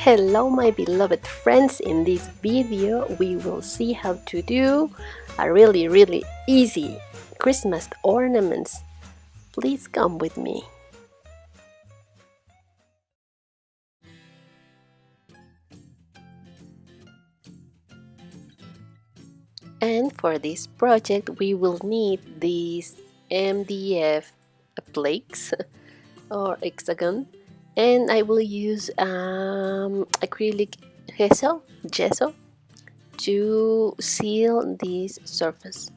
Hello my beloved friends, in this video we will see how to do a really easy Christmas ornaments. Please come with me. And for this project we will need these MDF plaques or hexagon, and I will use acrylic gesso to seal this surface.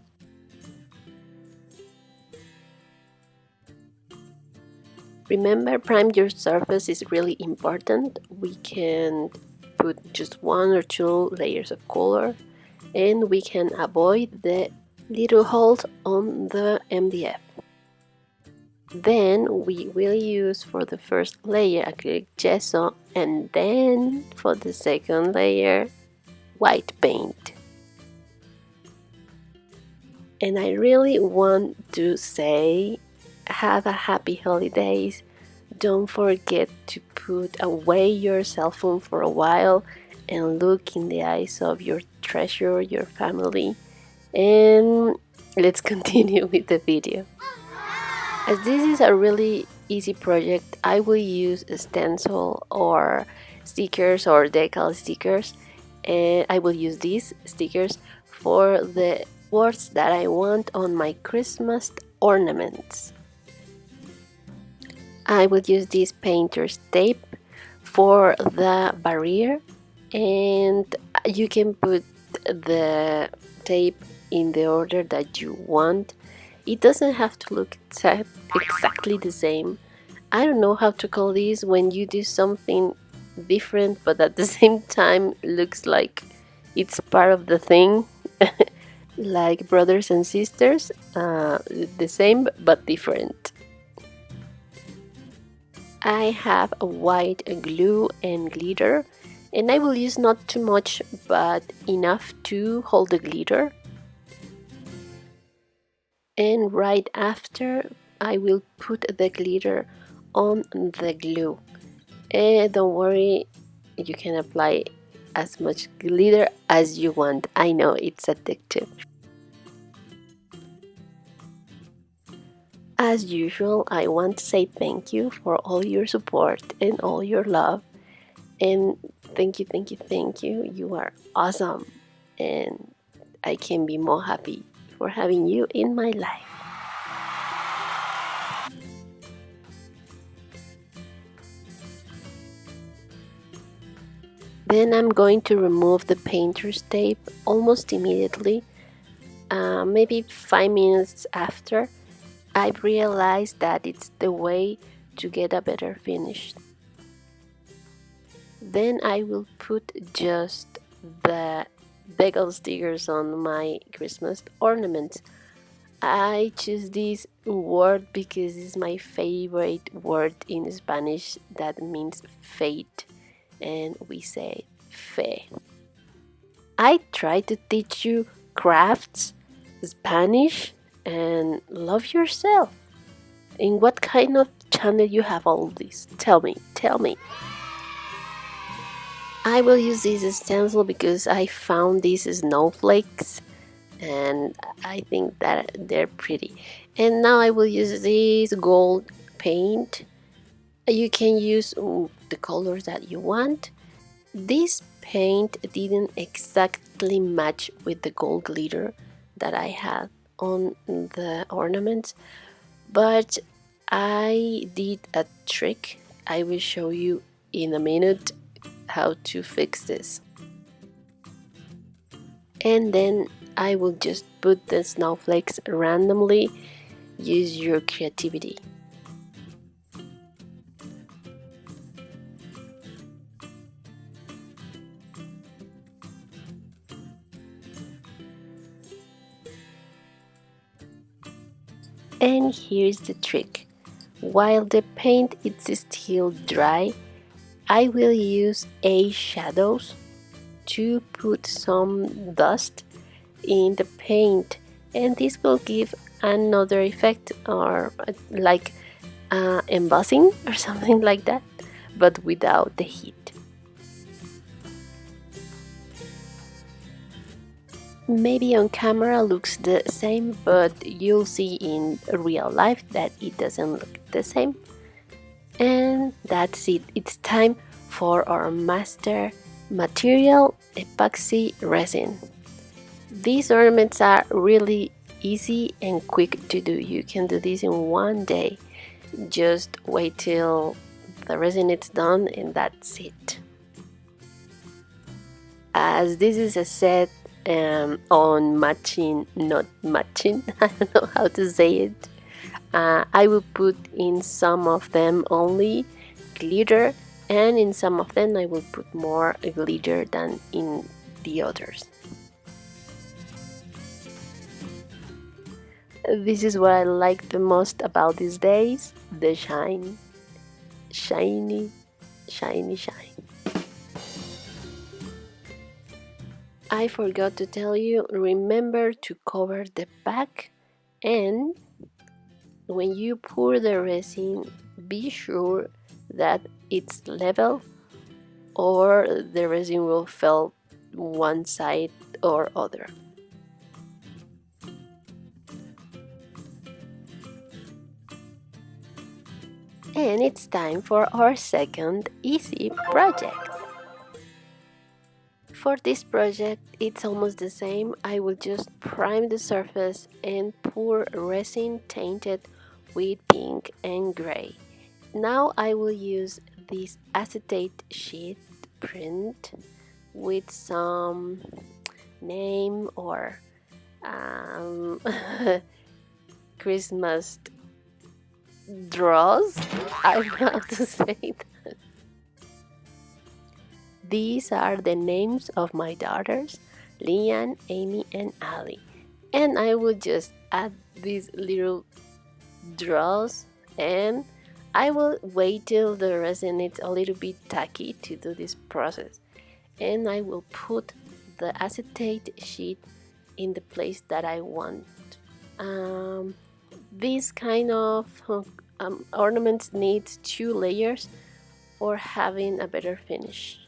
Remember, prime your surface is really important. We can put just 1 or 2 layers of color, and we can avoid the little holes on the MDF. Then we will use for the first layer acrylic gesso, and then for the second layer white paint. And I really want to say, have a happy holidays. Don't forget to put away your cell phone for a while and look in the eyes of your treasure, your family. And let's continue with the video. As this is a really easy project, I will use a stencil or stickers or decal stickers, and I will use these stickers for the words that I want on my Christmas ornaments. I will use this painter's tape for the barrier, and you can put the tape in the order that you want. It doesn't have to look exactly the same. I don't know how to call this when you do something different but at the same time looks like it's part of the thing. Like brothers and sisters, the same but different. I have a white glue and glitter, and I will use not too much but enough to hold the glitter. And right after I will put the glitter on the glue. And don't worry, you can apply as much glitter as you want. I know it's addictive. As usual, I want to say thank you for all your support and all your love. And thank you. You are awesome. And I can be more happy for having you in my life. Then I'm going to remove the painter's tape almost immediately, maybe 5 minutes after. I've realized that it's the way to get a better finish. Then I will put just the decal stickers on my Christmas ornaments. I choose this word because it's my favorite word in Spanish that means fate, and we say fe. I try to teach you crafts, Spanish, and love yourself. In what kind of channel you have all this? Tell me. I will use this stencil because I found these snowflakes and I think that they're pretty. And now I will use this gold paint. You can use the colors that you want. This paint didn't exactly match with the gold glitter that I had on the ornaments, but I did a trick. I will show you in a minute how to fix this. And then I will just put the snowflakes randomly. Use your creativity. And here's the trick. While the paint is still dry, I will use eyeshadows to put some dust in the paint, and this will give another effect, or like embossing or something like that, but without the heat. Maybe on camera looks the same, but you'll see in real life that it doesn't look the same. And that's it. It's time for our master material, epoxy resin. These ornaments are really easy and quick to do. You can do this in one day. Just wait till the resin is done and that's it. As this is a set on matching, not matching, I don't know how to say it. I will put in some of them only glitter, and in some of them I will put more glitter than in the others. This is what I like the most about these days, the shine. Shiny, shiny, shine. I forgot to tell you, remember to cover the back, and when you pour the resin, be sure that it's level or the resin will fall one side or other. And it's time for our second easy project. For this project, it's almost the same. I will just prime the surface and pour resin tainted with pink and gray. Now I will use this acetate sheet print with some name or Christmas draws. I don't know how to say that. These are the names of my daughters, Lian, Amy, and Ali. And I will just add these little draws, and I will wait till the resin is a little bit tacky to do this process. And I will put the acetate sheet in the place that I want. This kind of ornaments needs 2 layers for having a better finish.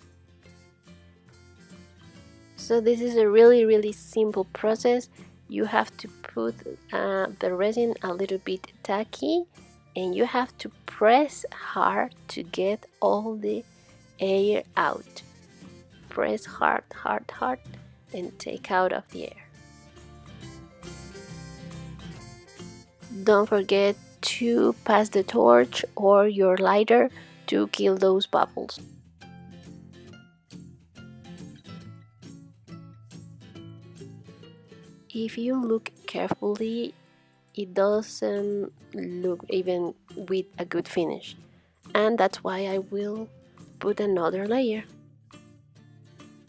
So this is a really simple process. You have to put the resin a little bit tacky, and you have to press hard to get all the air out. Press hard and take out of the air. Don't forget to pass the torch or your lighter to kill those bubbles. If you look carefully, it doesn't look even with a good finish, and that's why I will put another layer.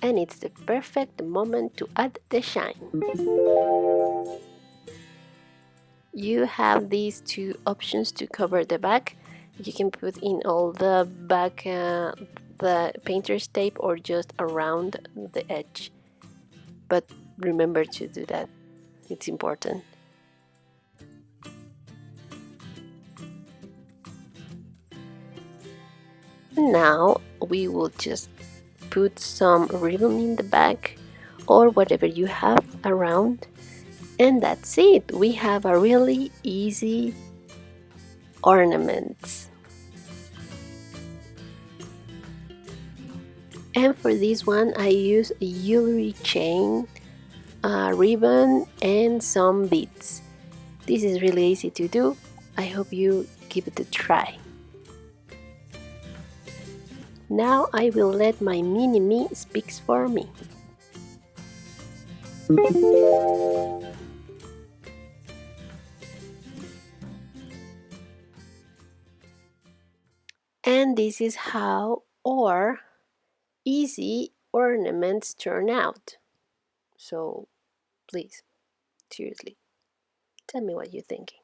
And it's the perfect moment to add the shine. You have these 2 options to cover the back. You can put in all the back the painter's tape or just around the edge, but remember to do that, it's important. Now we will just put some ribbon in the back or whatever you have around, and that's it. We have a really easy ornaments. And for this one I use a jewelry chain, ribbon, and some beads. This is really easy to do. I hope you give it a try. Now I will let my mini-me speaks for me. And this is how our easy ornaments turn out. So please, seriously, tell me what you're thinking.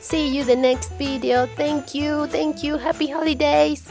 See you the next video. Thank you. Happy holidays.